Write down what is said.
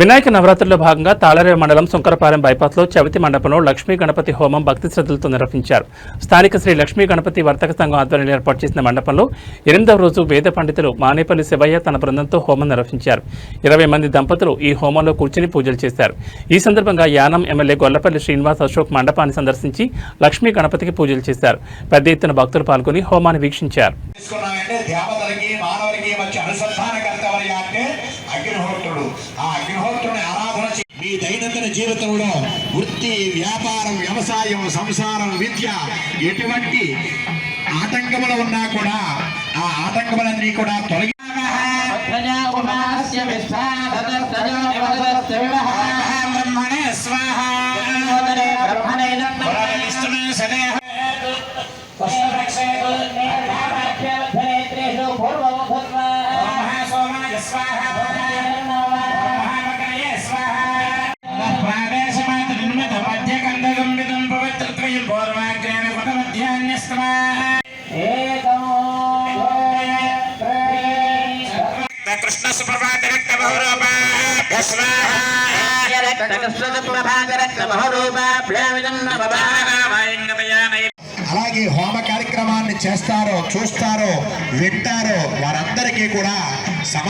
వినాయక నవరాత్రుల్లో భాగంగా తాళరేవ మండలం సుంకరపాలెం బైపాస్లో చవితి మండపంలో లక్ష్మీ గణపతి హోమం భక్తి శ్రద్ధలతో నిర్వహించారు. స్థానిక శ్రీ లక్ష్మీ గణపతి వర్తక సంఘం ఆధ్వర్యంలో ఏర్పాటు చేసిన మండపంలో 8వ రోజు వేద పండితులు మానేపల్లి శివయ్య తన బృందంతో హోమం నిర్వహించారు. 20 మంది దంపతులు ఈ హోమంలో కూర్చుని పూజలు చేశారు. ఈ సందర్భంగా యానం ఎమ్మెల్యే గొల్లపల్లి శ్రీనివాస్ అశోక్ మండపాన్ని సందర్శించి లక్ష్మీ గణపతికి పూజలు చేశారు. పెద్ద ఎత్తున భక్తులు పాల్గొని హోమాన్ని వీక్షించారు. మీ దైనందిన జీవితంలో వృత్తి, వ్యాపారం, వ్యవసాయం, సంసారం, విద్య ఎటువంటి ఆటంకములు ఉన్నా కూడా ఆ ఆటంకములన్నీ కూడా తొలగి కృష్ణ సుప్రభాత రక్త అలాగే హోమ కార్యక్రమాన్ని చేస్తారో, చూస్తారో, వింటారో వారందరికీ కూడా సమస్త